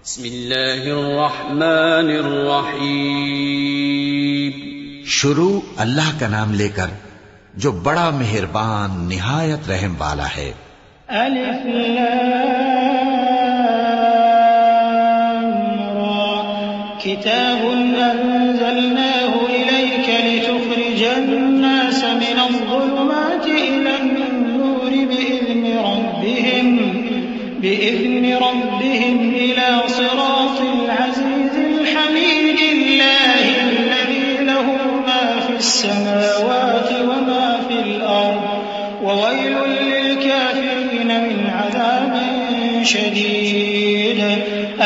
بسم اللہ الرحمن الرحیم. شروع اللہ کا نام لے کر جو بڑا مہربان نہایت رحم والا ہے. الف لام را کتاب انزلناه الیک لتخرج الناس من الظلمات الى النور بإذن ربهم إلى صراط العزيز الحميد الله الذي له ما في السماوات وما في الأرض وويل للكافرين من عذاب شديد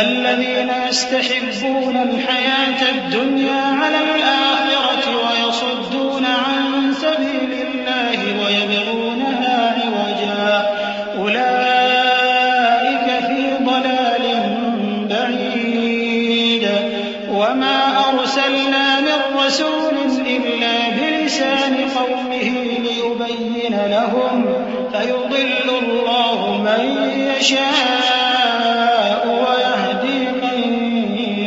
الذين يستحبون الحياة الدنيا على الآخرة ويصدون عن سبيل الله ويبغونها عوجا أولئك في ضلال بعيد وما أرسلنا من رسول إلا بلسان قومه ليبين لهم فيضل الله من يشاء ويهدي من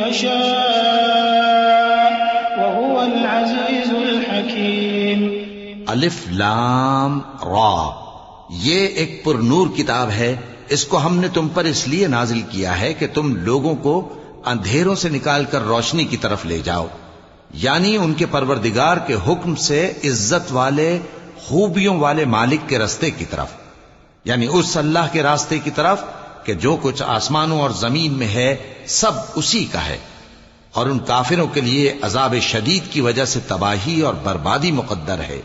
يشاء وهو العزيز الحكيم. الف لام را، یہ ایک پر نور کتاب ہے. اس کو ہم نے تم پر اس لیے نازل کیا ہے کہ تم لوگوں کو اندھیروں سے نکال کر روشنی کی طرف لے جاؤ، یعنی ان کے پروردگار کے حکم سے عزت والے خوبیوں والے مالک کے راستے کی طرف، یعنی اس اللہ کے راستے کی طرف کہ جو کچھ آسمانوں اور زمین میں ہے سب اسی کا ہے. اور ان کافروں کے لیے عذاب شدید کی وجہ سے تباہی اور بربادی مقدر ہے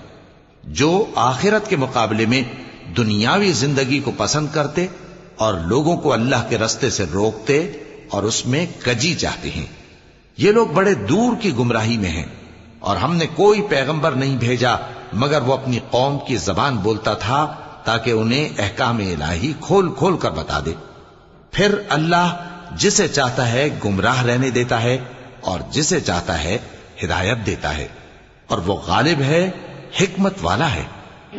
جو آخرت کے مقابلے میں دنیاوی زندگی کو پسند کرتے اور لوگوں کو اللہ کے راستے سے روکتے اور اس میں کجی چاہتے ہیں. یہ لوگ بڑے دور کی گمراہی میں ہیں، اور ہم نے کوئی پیغمبر نہیں بھیجا مگر وہ اپنی قوم کی زبان بولتا تھا تاکہ انہیں احکام الہی کھول کھول کر بتا دے. پھر اللہ جسے چاہتا ہے گمراہ رہنے دیتا ہے اور جسے چاہتا ہے ہدایت دیتا ہے، اور وہ غالب ہے، حکمت والا ہے.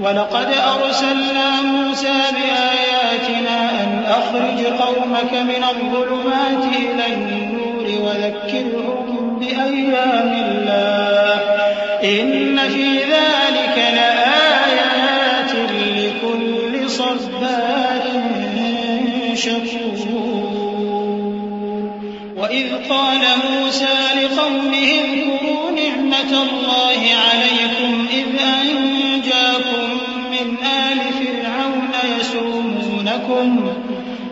وَلَقَدْ أَرْسَلْنَا مُوسَى بِآيَاتِنَا أَنْ أَخْرِجْ قَوْمَكَ مِنَ الظُّلُمَاتِ إِلَى النُّورِ وَذَكِّرْهُم بِأَيَّامِ اللَّهِ إِنَّ فِي ذَلِكَ لَآيَاتٍ لِكُلِّ صَبَّارٍ شَكُورٍ. وَإِذْ قَالَ مُوسَى لِقَوْمِهِ اذْكُرُوا نِعْمَةَ اللَّهِ عَلَيْكُمْ إِذْ أَنجَاكُم مِّنْ آلِ فِرْعَوْنَ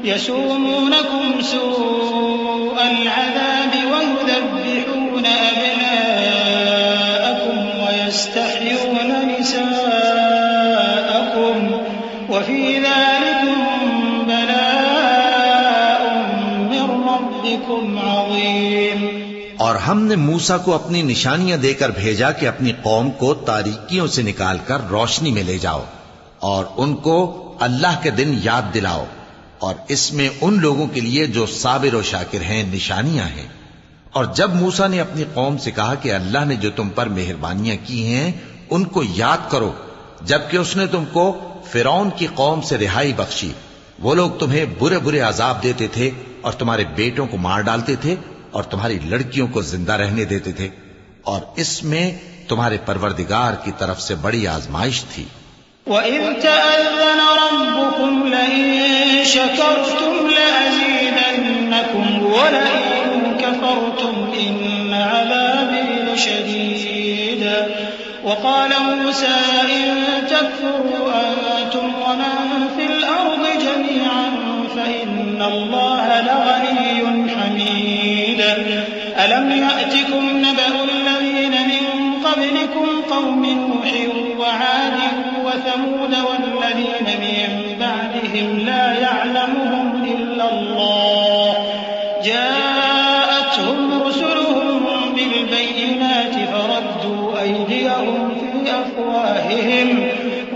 يَسُومُونَكُمْ سُوءَ الْعَذَابِ وَيُذَبِّحُونَ أَبْنَاءَكُمْ وَيَسْتَحْيُونَ نِسَاءَكُمْ وَفِي ذَلِكُمْ بَلَاءٌ مِّن رَّبِّكُمْ عَظِيمٌ. اور ہم نے موسیٰ کو اپنی نشانیاں دے کر بھیجا کہ اپنی قوم کو تاریکیوں سے نکال کر روشنی میں لے جاؤ اور ان کو اللہ کے دن یاد دلاؤ، اور اس میں ان لوگوں کے لیے جو صابر و شاکر ہیں نشانیاں ہیں. اور جب موسیٰ نے اپنی قوم سے کہا کہ اللہ نے جو تم پر مہربانیاں کی ہیں ان کو یاد کرو، جبکہ اس نے تم کو فرعون کی قوم سے رہائی بخشی. وہ لوگ تمہیں برے برے عذاب دیتے تھے اور تمہارے بیٹوں کو مار ڈالتے تھے اور تمہاری لڑکیوں کو زندہ رہنے دیتے تھے، اور اس میں تمہارے پروردگار کی طرف سے بڑی آزمائش تھی. وَإِذْ تَأَذَّنَ رَبُّكُمْ لَئِن شَكَرْتُمْ لَأَزِيدَنَّكُمْ وَلَئِن كَفَرْتُمْ إِنَّ عَذَابِي لَشَدِيدٌ. وَقَالَ مُوسَىٰ إِن تَكْفُرُوا أَنتُمْ وَمَن فِي الْأَرْضِ جَمِيعًا فَإِنَّ اللَّهَ لَغَنِيٌّ حَمِيدٌ. أَلَمْ يَأْتِكُمْ نَبَأُ الَّذِينَ مِن قَبْلِكُمْ قَوْمِ نُوحٍ وَعَادٍ وَثَمُودَ وَالَّذِينَ مِن بَعْدِهِمْ لَا يَعْلَمُهُمْ إِلَّا اللَّهُ جَاءَتْهُمْ رُسُلُهُم بِالْبَيِّنَاتِ فَرَدُّوا أَيْدِيَهُمْ فِي أَفْوَاهِهِمْ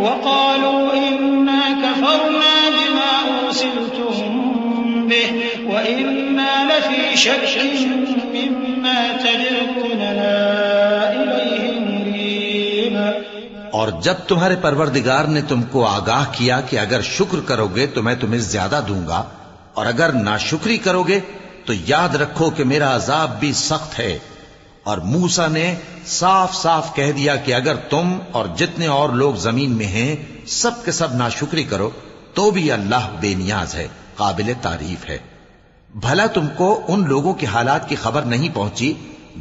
وَقَالُوا إِنَّا كَفَرْنَا بِمَا أُرْسِلْتُم بِهِ وَإِنَّا لَفِي شَكٍّ مِّمَّا تَدْعُونَنَا إِلَيْهِ مُرِيبٍ. اور جب تمہارے پروردگار نے تم کو آگاہ کیا کہ اگر شکر کرو گے تو میں تمہیں زیادہ دوں گا، اور اگر ناشکری کرو گے تو یاد رکھو کہ میرا عذاب بھی سخت ہے۔ اور موسیٰ نے صاف صاف کہہ دیا کہ اگر تم اور جتنے اور لوگ زمین میں ہیں سب کے سب ناشکری کرو تو بھی اللہ بے نیاز ہے، قابل تعریف ہے۔ بھلا تم کو ان لوگوں کے حالات کی خبر نہیں پہنچی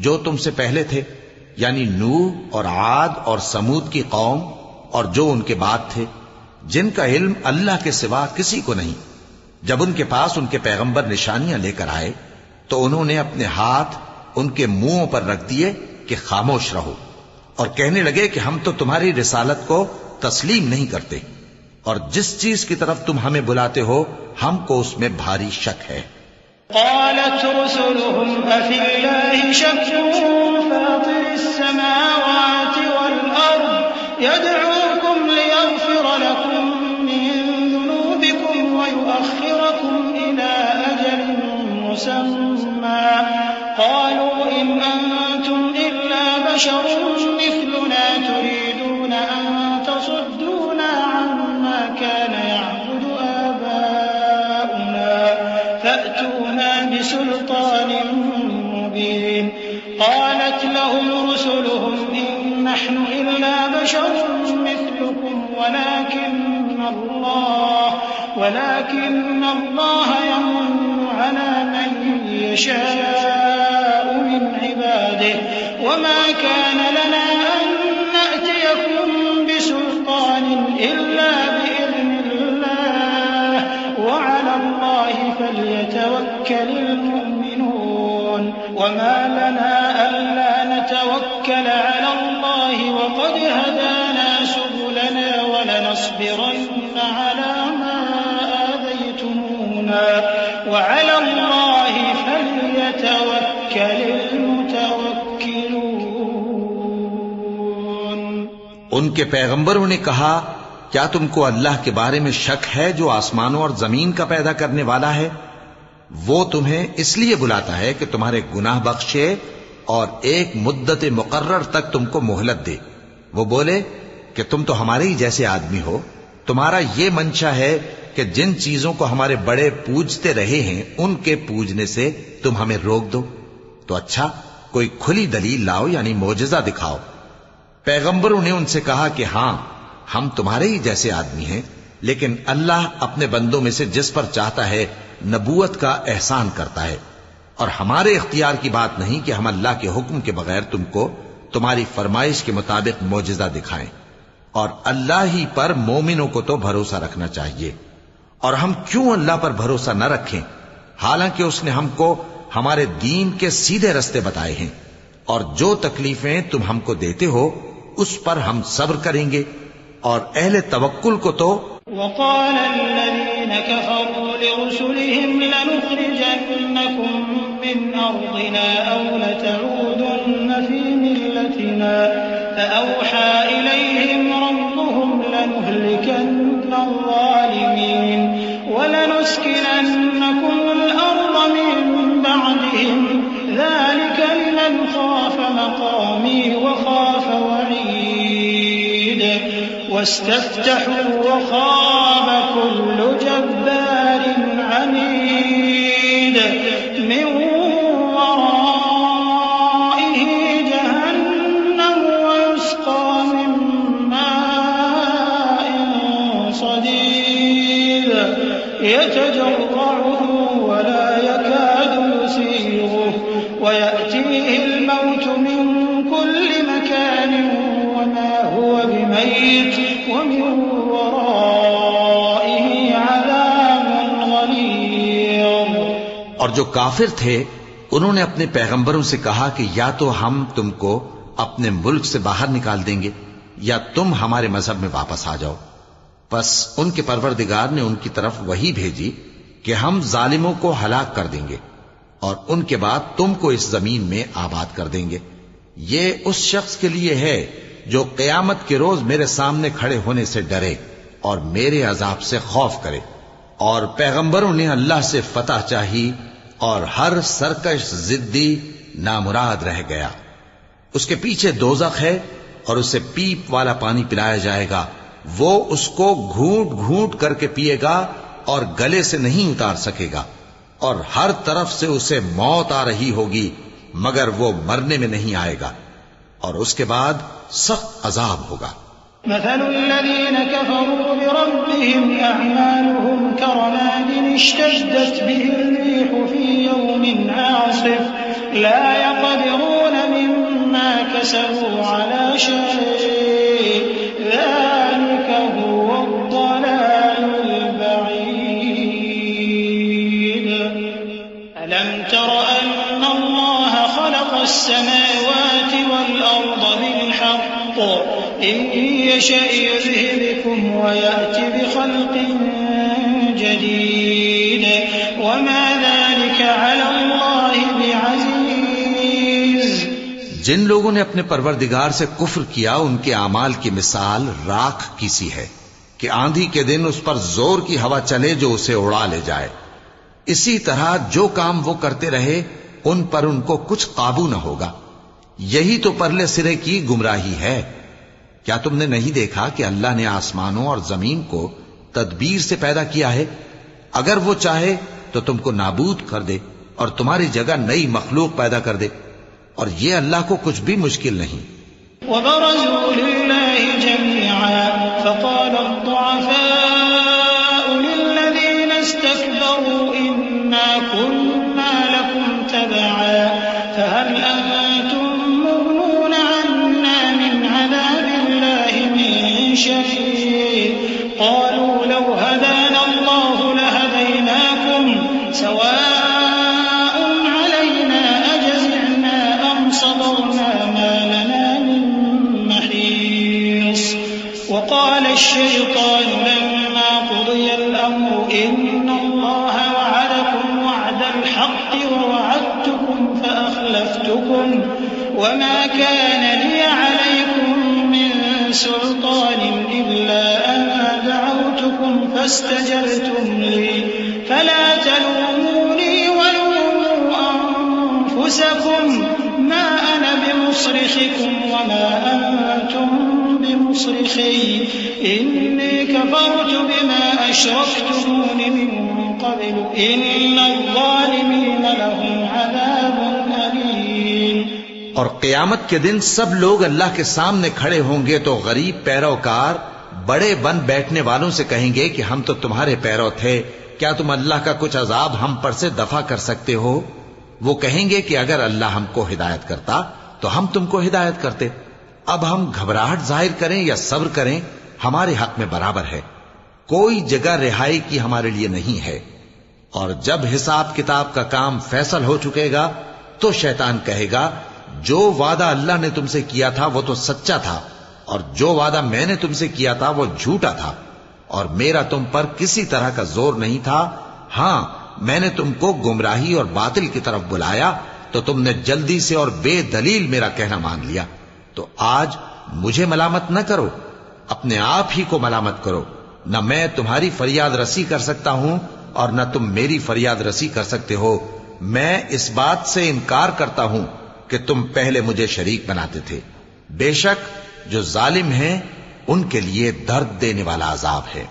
جو تم سے پہلے تھے، یعنی نوح اور عاد اور سمود کی قوم اور جو ان کے بعد تھے، جن کا علم اللہ کے سوا کسی کو نہیں۔ جب ان کے پاس ان کے پیغمبر نشانیاں لے کر آئے تو انہوں نے اپنے ہاتھ ان کے منہوں پر رکھ دیے کہ خاموش رہو، اور کہنے لگے کہ ہم تو تمہاری رسالت کو تسلیم نہیں کرتے، اور جس چیز کی طرف تم ہمیں بلاتے ہو ہم کو اس میں بھاری شک ہے۔ قالت رسلهم أفي الله شك فاطر السماوات والأرض يدعوكم ليغفر لكم من ذنوبكم ويؤخركم إلى أجل مسمى قالوا إن أنتم إلا بشر مثلنا تريدون أن تصدونا عما كان يعبد آباؤنا فأتونا بسلطان مبين قالت لهم رسلهم إن نحن إلا بشر مثلكم ولكن الله يمن على من يشاء من عباده وما كان لنا أن نأتيكم بسلطان إلا بإذن الله وعلى الله فليتوكل المؤمنون وما لنا ألا نتوكل على الله وقد هدانا سبلنا ولنصبرن على ما آذيتمونا وعلى الله فليتوكل المتوكلون۔ ان کے پیغمبروں نے کہا کیا تم کو اللہ کے بارے میں شک ہے جو آسمانوں اور زمین کا پیدا کرنے والا ہے؟ وہ تمہیں اس لیے بلاتا ہے کہ تمہارے گناہ بخشے اور ایک مدت مقرر تک تم کو مہلت دے۔ وہ بولے کہ تم تو ہمارے ہی جیسے آدمی ہو، تمہارا یہ منشا ہے کہ جن چیزوں کو ہمارے بڑے پوجتے رہے ہیں ان کے پوجنے سے تم ہمیں روک دو، تو اچھا کوئی کھلی دلیل لاؤ، یعنی معجزہ دکھاؤ۔ پیغمبروں نے ان سے کہا کہ ہاں ہم تمہارے ہی جیسے آدمی ہیں، لیکن اللہ اپنے بندوں میں سے جس پر چاہتا ہے نبوت کا احسان کرتا ہے، اور ہمارے اختیار کی بات نہیں کہ ہم اللہ کے حکم کے بغیر تم کو تمہاری فرمائش کے مطابق معجزہ دکھائیں، اور اللہ ہی پر مومنوں کو تو بھروسہ رکھنا چاہیے۔ اور ہم کیوں اللہ پر بھروسہ نہ رکھیں حالانکہ اس نے ہم کو ہمارے دین کے سیدھے رستے بتائے ہیں، اور جو تکلیفیں تم ہم کو دیتے ہو اس پر ہم صبر کریں گے، اور اہل توکل کو تو وقال الذين كفروا لرسلهم لنخرجنكم من أرضنا أو لتعودن في ملتنا فأوحى إليهم ربهم لنهلكن الظالمين ولنسكننكم الأرض من بعدهم ذلك لمن خاف مقامي وخاف وعيد واستفتحوا وخاب كل جبار عنيد من ورائه جهنم ويسقى من ماء صديد يتجرعه ولا يكاد يسيغه ويأتيه الموت من كل مكان وما هو بميت ومن ورائه عذاب غليظ۔ اور جو کافر تھے انہوں نے اپنے پیغمبروں سے کہا کہ یا تو ہم تم کو اپنے ملک سے باہر نکال دیں گے یا تم ہمارے مذہب میں واپس آ جاؤ۔ بس ان کے پروردگار نے ان کی طرف وحی بھیجی کہ ہم ظالموں کو ہلاک کر دیں گے اور ان کے بعد تم کو اس زمین میں آباد کر دیں گے۔ یہ اس شخص کے لیے ہے جو قیامت کے روز میرے سامنے کھڑے ہونے سے ڈرے اور میرے عذاب سے خوف کرے۔ اور پیغمبروں نے اللہ سے فتح چاہی اور ہر سرکش ضدی نامراد رہ گیا۔ اس کے پیچھے دوزخ ہے اور اسے پیپ والا پانی پلایا جائے گا، وہ اس کو گھونٹ گھونٹ کر کے پیے گا اور گلے سے نہیں اتار سکے گا۔ اور ہر طرف سے اسے موت آ رہی ہوگی مگر وہ مرنے میں نہیں آئے گا، اور اس کے بعد سخت عذاب ہوگا۔ مثل الذين كفروا بربهم أعمالهم كرماد اشتدت به الريح في يوم عاصف لا يقدرون مما كسبوا على شيء ذلك هو الضلال البعيد ألم تر أن الله خلق السماوات والأرض بالحق إن يشأ يذهبكم ويأتي بخلق جديد وما ذلك على الله بعزيز۔ جن لوگوں نے اپنے پروردگار سے کفر کیا ان کے اعمال کی مثال راکھ کی سی ہے کہ آندھی کے دن اس پر زور کی ہوا چلے جو اسے اڑا لے جائے۔ اسی طرح جو کام وہ کرتے رہے ان پر ان کو کچھ قابو نہ ہوگا۔ یہی تو پرلے سرے کی گمراہی ہے۔ کیا تم نے نہیں دیکھا کہ اللہ نے آسمانوں اور زمین کو تدبیر سے پیدا کیا ہے؟ اگر وہ چاہے تو تم کو نابود کر دے اور تمہاری جگہ نئی مخلوق پیدا کر دے، اور یہ اللہ کو کچھ بھی مشکل نہیں۔ وبرزوا لله جميعا فقال الضعفاء للذين استكبروا إنا كنا لكم تبعا فهل أنتم مغنون عنا من عذاب الله من شيء قالوا لو هدانا الله لهديناكم سواء علينا أجزعنا أم صبرنا ما لنا من محيص وقال الشيطان لما قضي الأمر إن الله وعدكم وعد الحق ووعدتكم فأخلفتكم وما كان لي عليكم من سلطان إلا أن دعوتكم فاستجبتم لي فلا تلوموني ولوموا أنفسكم ما أنا بمصرخكم وما أنتم بمصرخي إني كفرت بما أشركتمون من قبل إن الظالمين لهم عذاب أليم۔ اور قیامت کے دن سب لوگ اللہ کے سامنے کھڑے ہوں گے تو غریب پیروکار بڑے بن بیٹھنے والوں سے کہیں گے کہ ہم تو تمہارے پیرو تھے، کیا تم اللہ کا کچھ عذاب ہم پر سے دفع کر سکتے ہو؟ وہ کہیں گے کہ اگر اللہ ہم کو ہدایت کرتا تو ہم تم کو ہدایت کرتے۔ اب ہم گھبراہٹ ظاہر کریں یا صبر کریں ہمارے حق میں برابر ہے، کوئی جگہ رہائی کی ہمارے لیے نہیں ہے۔ اور جب حساب کتاب کا کام فیصل ہو چکے گا تو شیطان کہے گا جو وعدہ اللہ نے تم سے کیا تھا وہ تو سچا تھا، اور جو وعدہ میں نے تم سے کیا تھا وہ جھوٹا تھا، اور میرا تم پر کسی طرح کا زور نہیں تھا۔ ہاں، میں نے تم کو گمراہی اور باطل کی طرف بلایا تو تم نے جلدی سے اور بے دلیل میرا کہنا مان لیا۔ تو آج مجھے ملامت نہ کرو، اپنے آپ ہی کو ملامت کرو۔ نہ میں تمہاری فریاد رسی کر سکتا ہوں اور نہ تم میری فریاد رسی کر سکتے ہو۔ میں اس بات سے انکار کرتا ہوں کہ تم پہلے مجھے شریک بناتے تھے۔ بے شک جو ظالم ہیں ان کے لیے درد دینے والا عذاب ہے۔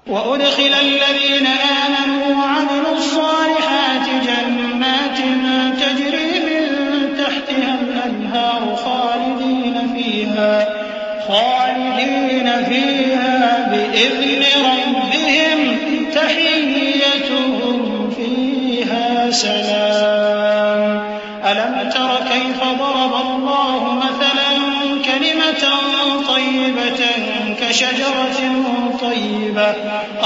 وَأُدْخِلَ الَّذِينَ آمَنُوا وَعَمِلُوا الصَّالِحَاتِ جَنَّاتٍ تَجْرِي مِن تَحْتِهَا الْأَنْهَارُ خَالِدِينَ فِيهَا بِإِذْنِ رَبِّهِمْ تَحِيَّتُهُمْ فِيهَا سَلَامٌ أَلَمْ تَرَ كَيْفَ ضَرَبَ اللَّهُ مَثَلًا كَلِمَةً طَيِّبَةً كَشَجَرَةٍ طَيِّبَةٍ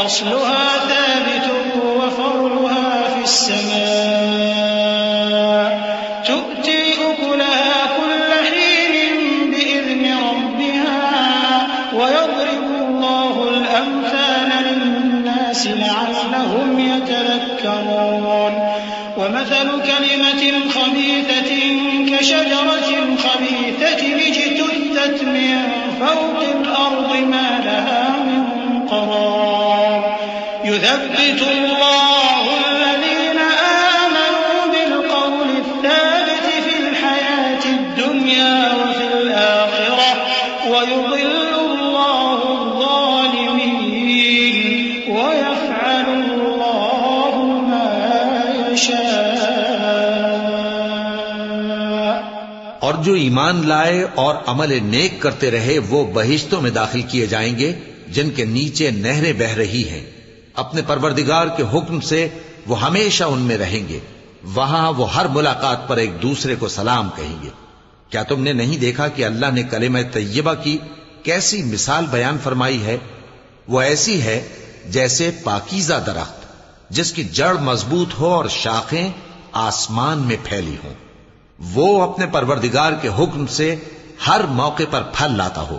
أَصْلُهَا ثَابِتٌ وَفَرْعُهَا فِي السَّمَاءِ تُؤْتِي أُكُلَهَا كُلَّ حِينٍ بِإِذْنِ رَبِّهَا وَيَضْرِبُ اللَّهُ الْأَمْثَالَ لِلنَّاسِ لَعَلَّهُمْ يَتَذَكَّرُونَ وَمَثَلُ كَلِمَةٍ خَبِيثَةٍ كَشَجَرَةٍ خَبِيثَةٍ اجْتُثَّتْ مِن فَوْقِ الْأَرْضِ مَا لَهَا مِن قَرَارٍ يُثَبِّتُ اللَّهُ الَّذِينَ آمَنُوا بِالْقَوْلِ الثَّابِتِ فِي الْحَيَاةِ الدُّنْيَا وَفِي الْآخِرَةِ وَيُضِلُّ اللَّهُ الظَّالِمِينَ وَيَفْعَلُ اللَّهُ مَا اور جو ایمان لائے اور عمل نیک کرتے رہے وہ بہشتوں میں داخل کیے جائیں گے جن کے نیچے نہریں بہہ رہی ہیں. اپنے پروردگار کے حکم سے وہ ہمیشہ ان میں رہیں گے. وہاں وہ ہر ملاقات پر ایک دوسرے کو سلام کہیں گے. کیا تم نے نہیں دیکھا کہ اللہ نے کلمہ طیبہ کی کیسی مثال بیان فرمائی ہے؟ وہ ایسی ہے جیسے پاکیزہ درخت جس کی جڑ مضبوط ہو اور شاخیں آسمان میں پھیلی ہوں. وہ اپنے پروردگار کے حکم سے ہر موقع پر پھل لاتا ہو.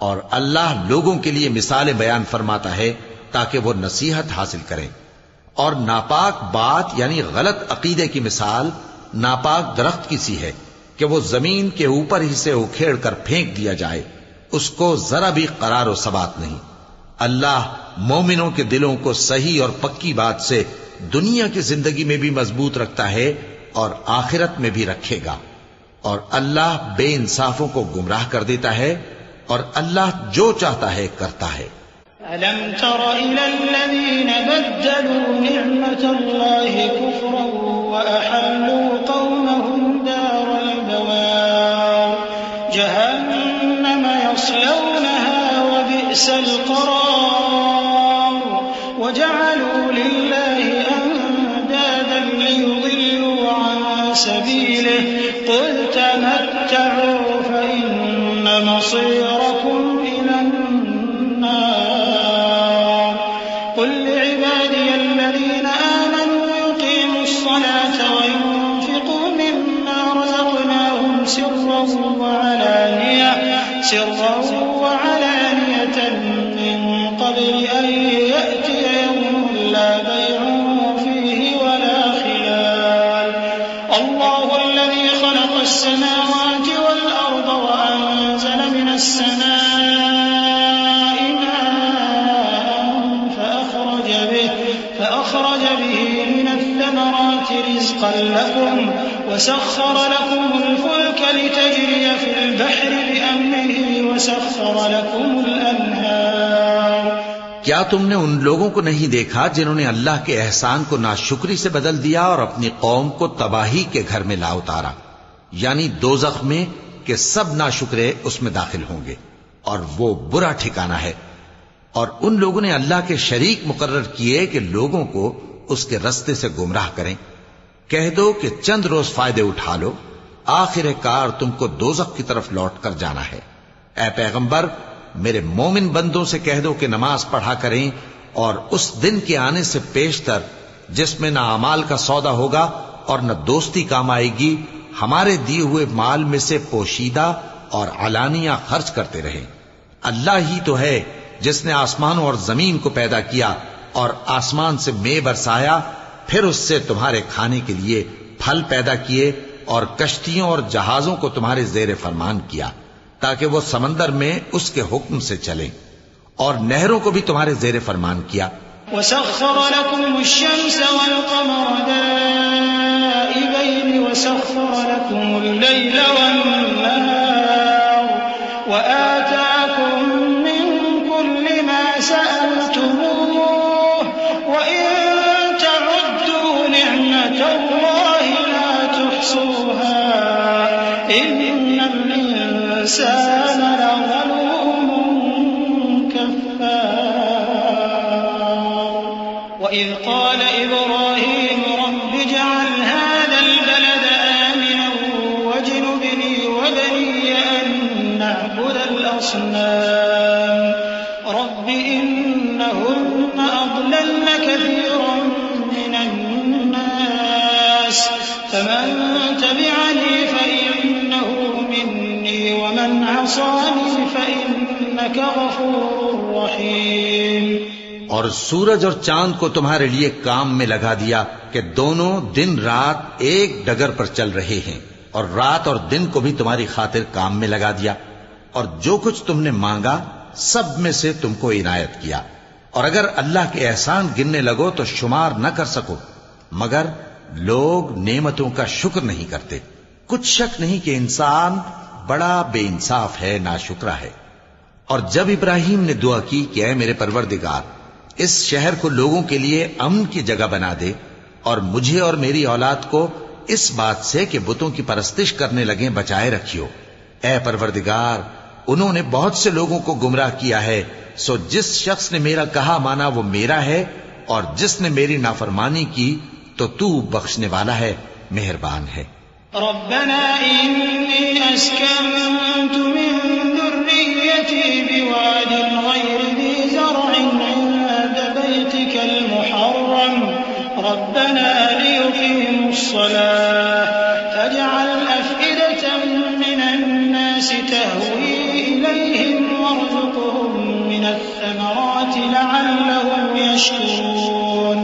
اور اللہ لوگوں کے لیے مثالیں بیان فرماتا ہے تاکہ وہ نصیحت حاصل کریں. اور ناپاک بات یعنی غلط عقیدے کی مثال ناپاک درخت کی سی ہے کہ وہ زمین کے اوپر ہی سے اکھیڑ کر پھینک دیا جائے، اس کو ذرا بھی قرار و ثبات نہیں. اللہ مومنوں کے دلوں کو صحیح اور پکی بات سے دنیا کی زندگی میں بھی مضبوط رکھتا ہے اور آخرت میں بھی رکھے گا. اور اللہ بے انصافوں کو گمراہ کر دیتا ہے اور اللہ جو چاہتا ہے کرتا ہے. أَلَمْ تَرَ إِلَى الَّذِينَ بَدَّلُوا نِعْمَةَ اللَّهِ كُفْرًا وَأَحَلُّوا قَوْمَهُمْ دَارَ الْبَوَارِ جَهَنَّمَ يَصْلَوْنَهَا وَبِئْسَ الْقَرَارُ وَجَعَلُوا لِلَّهِ أَندَادًا لِيُضِلُّوا عَن سَبِيلِهِ قُلْ تَمَتَّعُوا فَإِنَّ مَصِيرَكُمْ إِلَى النَّارِ قُلْ لِعِبَادِيَ الَّذِينَ آمَنُوا يُقِيمُوا الصَّلَاةَ وَيُنفِقُوا مِمَّا رَزَقْنَاهُمْ سِرًّا وَعَلَانِيَةً مِّن قَبْلِ أَن يَأْتِيَ يَوْمٌ لَّا بَيْعٌ فِيهِ وَلَا خِلَالٌ اللَّهُ الَّذِي خَلَقَ السَّمَاوَاتِ وَالْأَرْضَ وَأَنزَلَ مِنَ السَّمَاءِ مَاءً فَأَخْرَجَ بِهِ مِنَ الثَّمَرَاتِ رِزْقًا لَّكُمْ وَسَخَّرَ لَكُمُ الْفُلْكَ لِتَجْرِيَ فِي الْبَحْرِ بِأَمْرِهِ وَسَخَّرَ لَكُمُ الْأَنْهَارَ. کیا تم نے ان لوگوں کو نہیں دیکھا جنہوں نے اللہ کے احسان کو ناشکری سے بدل دیا اور اپنی قوم کو تباہی کے گھر میں لا اتارا، یعنی دوزخ میں کہ سب ناشکرے اس میں داخل ہوں گے اور وہ برا ٹھکانہ ہے. اور ان لوگوں نے اللہ کے شریک مقرر کیے کہ لوگوں کو اس کے رستے سے گمراہ کریں. کہہ دو کہ چند روز فائدے اٹھا لو، آخر کار تم کو دوزخ کی طرف لوٹ کر جانا ہے. اے پیغمبر، میرے مومن بندوں سے کہہ دو کہ نماز پڑھا کریں اور اس دن کے آنے سے پیشتر جس میں نہ اعمال کا سودا ہوگا اور نہ دوستی کام آئے گی، ہمارے دیے ہوئے مال میں سے پوشیدہ اور علانیہ خرچ کرتے رہیں. اللہ ہی تو ہے جس نے آسمانوں اور زمین کو پیدا کیا اور آسمان سے مے برسایا، پھر اس سے تمہارے کھانے کے لیے پھل پیدا کیے اور کشتیوں اور جہازوں کو تمہارے زیر فرمان کیا تاکہ وہ سمندر میں اس کے حکم سے چلیں، اور نہروں کو بھی تمہارے زیر فرمان کیا. وَسَخَّرَ لَكُمُ الشَّمْسَ وَالْقَمَرَ دَائِبَيْنِ وَسَخَّرَ لَكُمُ اللَّيْلَ وَالنَّهَارَ وَآتَاكُم مِّن كُلِّ مَا سَأَلْتُمُوهُ وَإِن تَعُدُّوا نِعْمَةَ اللَّهِ لَا تُحْصُوهَا إِنَّ الْإِنسَانَ لَظَلُومٌ كَفَّارٌ. وَإِذْ قَالَ إِبْرَاهِيمُ رَبِّ اجْعَلْ هَٰذَا الْبَلَدَ آمِنًا وَاجْنُبْنِي وَبَنِيَّ أَن نَّعْبُدَ الْأَصْنَامَ رَبِّ إِنَّهُنَّ أَضْلَلْنَ كَثِيرًا مِّنَ النَّاسِ فَمَن تَبِعَنِي فَإِنَّهُ مِنِّي وَمَنْ عَصَانِي فَإِنَّكَ غَفُورٌ رَّحِيمٌ. اور سورج اور چاند کو تمہارے لیے کام میں لگا دیا کہ دونوں دن رات ایک ڈگر پر چل رہے ہیں، اور رات اور دن کو بھی تمہاری خاطر کام میں لگا دیا، اور جو کچھ تم نے مانگا سب میں سے تم کو عنایت کیا. اور اگر اللہ کے احسان گننے لگو تو شمار نہ کر سکو، مگر لوگ نعمتوں کا شکر نہیں کرتے. کچھ شک نہیں کہ انسان بڑا بے انصاف ہے، ناشکرا ہے. اور جب ابراہیم نے دعا کی کہ اے میرے پروردگار، اس شہر کو لوگوں کے لیے امن کی جگہ بنا دے اور مجھے اور میری اولاد کو اس بات سے کہ بتوں کی پرستش کرنے لگیں بچائے رکھیو۔ اے پروردگار، انہوں نے بہت سے لوگوں کو گمراہ کیا ہے، سو جس شخص نے میرا کہا مانا وہ میرا ہے، اور جس نے میری نافرمانی کی تو تو بخشنے والا ہے، مہربان ہے۔ ربنا إني أسكنت من ذريتي بواد غير ذي زرع عند بيتك المحرم ربنا ليقيموا الصلاة فاجعل أفئدة من الناس تهوي إليهم وارزقهم من الثمرات لعلهم يشكرون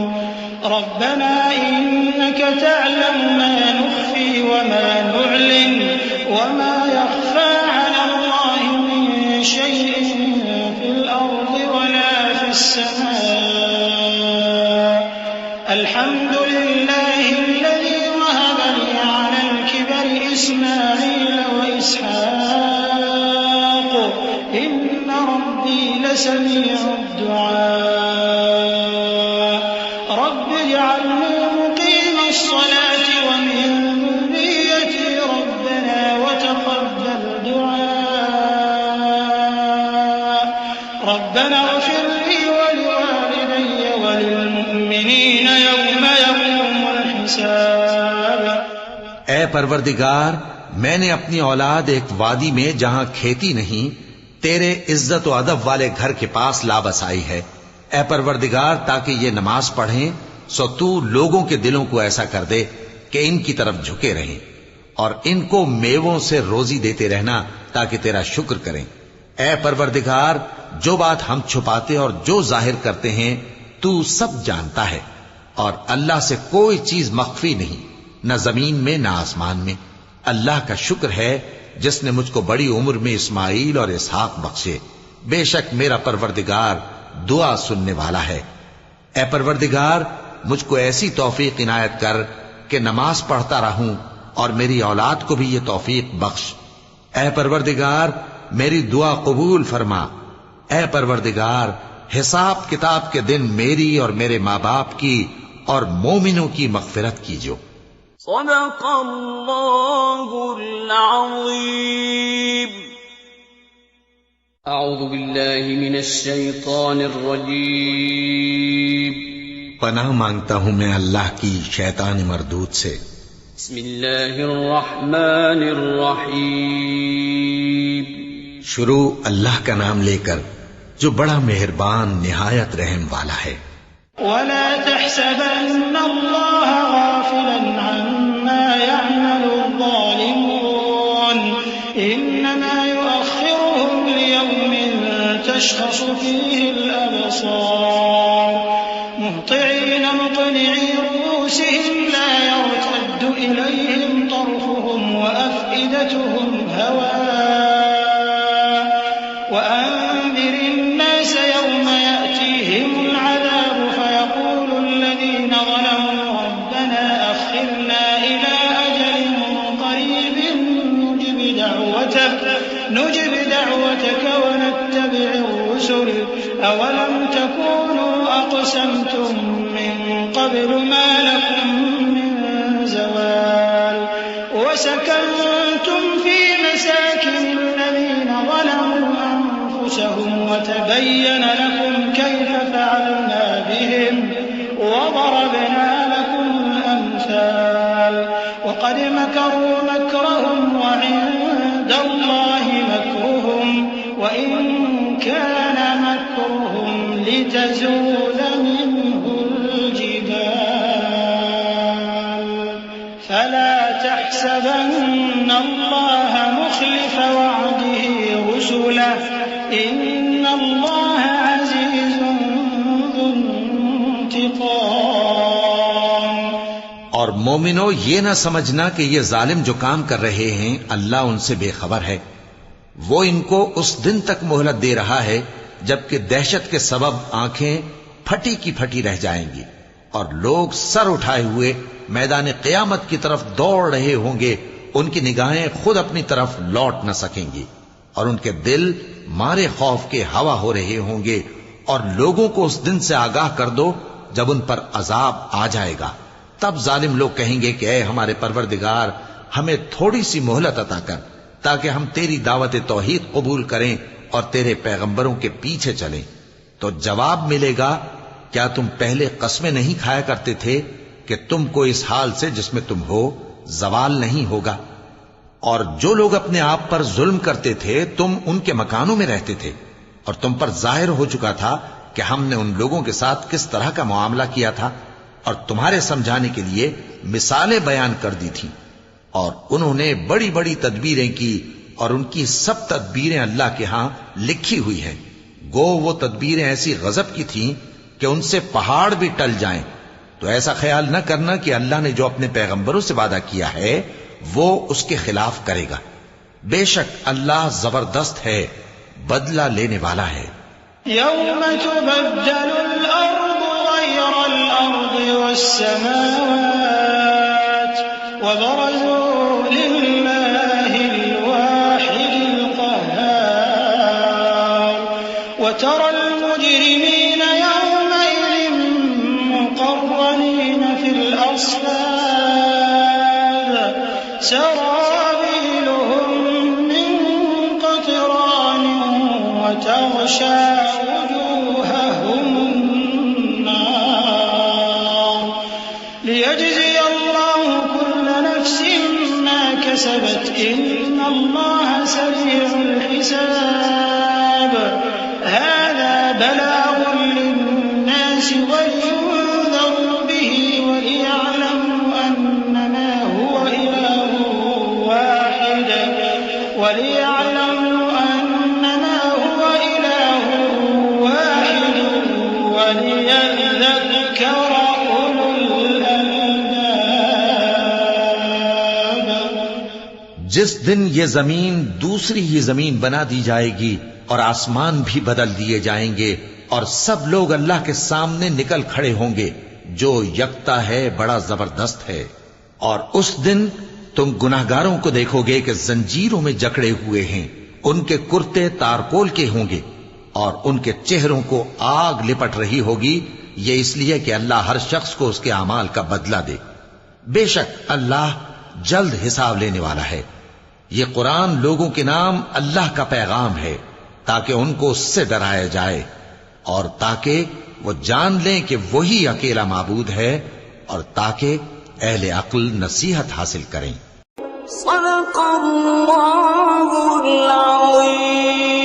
ربنا إنك تعلم ما نخفي وما نعلن وما يخفى على الله من شيء في الأرض ولا في السماء الحمد لله الذي وهب لي على الكبر إسماعيل وإسحاق إن ربي لسميع الدعاء رب اجعلني مقيم الصلاة ومن ذريتي ربنا وتقبل دعاء ربنا اغفر لي ولوالدي وللمؤمنين يوم يقوم الحساب۔ اے پروردگار، میں نے اپنی اولاد ایک وادی میں جہاں کھیتی نہیں تیرے عزت و ادب والے گھر کے پاس لا بسائی ہے۔ اے پروردگار، تاکہ یہ نماز پڑھیں سو تو لوگوں کے دلوں کو ایسا کر دے کہ ان کی طرف جھکے رہیں، اور ان کو میووں سے روزی دیتے رہنا تاکہ تیرا شکر کریں۔ اے پروردگار، جو بات ہم چھپاتے اور جو ظاہر کرتے ہیں تو سب جانتا ہے، اور اللہ سے کوئی چیز مخفی نہیں، نہ زمین میں نہ آسمان میں۔ اللہ کا شکر ہے جس نے مجھ کو بڑی عمر میں اسماعیل اور اسحاق بخشے، بے شک میرا پروردگار دعا سننے والا ہے۔ اے پروردگار، مجھ کو ایسی توفیق عنایت کر کہ نماز پڑھتا رہوں، اور میری اولاد کو بھی یہ توفیق بخش۔ اے پروردگار، میری دعا قبول فرما۔ اے پروردگار، حساب کتاب کے دن میری اور میرے ماں باپ کی اور مومنوں کی مغفرت کیجو۔ صدق اللہ العظیم۔ اعوذ باللہ من الشیطان الرجیم۔ پناہ مانگتا ہوں میں اللہ کی شیطان مردود سے۔ بسم اللہ الرحمن الرحیم۔ شروع اللہ کا نام لے کر جو بڑا مہربان نہایت رحم والا ہے۔ ولا تحسبن الله غافلا عما يعمل الظالمون إنما يؤخرهم ليوم تشخص فيه الأبصار مهطعين مقنعي رؤوسهم لا يرتد إليهم طرفهم وأفئدتهم هواء وأنذر الناس يوم يأتيهم العذاب فيقول الذين ظلموا ربنا أخرنا إلى أجل قريب نجب دعوتك ونتبع الرسل أولم تكونوا أقسمتم من قبل ما لكم من زوال وسكنتم في مساكن الذين ظلموا أنفسهم وتبين لكم كيف فعلنا بهم وضربنا لكم الأمثال وقد مكروا مكرهم وعند الله مكرهم وإن كان مكرهم لتزول منه الجبال فلا تحسبن الله مخلف وعده رسله إن الله عزيز ذو انتقام۔ اور مومنو، یہ نہ سمجھنا کہ یہ ظالم جو کام کر رہے ہیں اللہ ان سے بے خبر ہے۔ وہ ان کو اس دن تک مہلت دے رہا ہے جبکہ دہشت کے سبب آنکھیں پھٹی کی پھٹی رہ جائیں گی، اور لوگ سر اٹھائے ہوئے میدان قیامت کی طرف دوڑ رہے ہوں گے، ان کی نگاہیں خود اپنی طرف لوٹ نہ سکیں گی، اور ان کے دل مارے خوف کے ہوا ہو رہے ہوں گے۔ اور لوگوں کو اس دن سے آگاہ کر دو جب ان پر عذاب آ جائے گا۔ تب ظالم لوگ کہیں گے کہ اے ہمارے پروردگار ہمیں تھوڑی سی مہلت عطا کر تاکہ ہم تیری دعوت توحید قبول کریں اور تیرے پیغمبروں کے پیچھے چلیں. تو جواب ملے گا کیا تم پہلے قسمیں نہیں کھایا کرتے تھے کہ تم کو اس حال سے جس میں تم ہو زوال نہیں ہوگا؟ اور جو لوگ اپنے آپ پر ظلم کرتے تھے تم ان کے مکانوں میں رہتے تھے اور تم پر ظاہر ہو چکا تھا کہ ہم نے ان لوگوں کے ساتھ کس طرح کا معاملہ کیا تھا اور تمہارے سمجھانے کے لیے مثالیں بیان کر دی تھی. اور انہوں نے بڑی بڑی تدبیریں کی اور ان کی سب تدبیریں اللہ کے ہاں لکھی ہوئی ہیں. گو وہ تدبیریں ایسی غضب کی تھیں کہ ان سے پہاڑ بھی ٹل جائیں. تو ایسا خیال نہ کرنا کہ اللہ نے جو اپنے پیغمبروں سے وعدہ کیا ہے وہ اس کے خلاف کرے گا. بے شک اللہ زبردست ہے، بدلہ لینے والا ہے. يوم تبدل الأرض غير الأرض والسماوات وبرزوا لله الواحد القهار وترى المجرمين يومئذ مقرنين في الأصفاد سرابيلهم من قطران وتغشى وجوههم النار ليجزي الله كل نفس ما كسبت إن الله سريع الحساب. هذا بلاغ للناس ولينذروا به وليعلموا أنما هو إله واحد وليذكر أولو الألباب. جس دن یہ زمین دوسری ہی زمین بنا دی جائے گی اور آسمان بھی بدل دیے جائیں گے اور سب لوگ اللہ کے سامنے نکل کھڑے ہوں گے جو یکتا ہے بڑا زبردست ہے. اور اس دن تم گناہگاروں کو دیکھو گے کہ زنجیروں میں جکڑے ہوئے ہیں، ان کے کرتے تارپول کے ہوں گے اور ان کے چہروں کو آگ لپٹ رہی ہوگی. یہ اس لیے کہ اللہ ہر شخص کو اس کے اعمال کا بدلہ دے. بے شک اللہ جلد حساب لینے والا ہے. یہ قرآن لوگوں کے نام اللہ کا پیغام ہے تاکہ ان کو اس سے ڈرایا جائے اور تاکہ وہ جان لیں کہ وہی اکیلا معبود ہے اور تاکہ اہل عقل نصیحت حاصل کریں. صدق اللہ العظیم.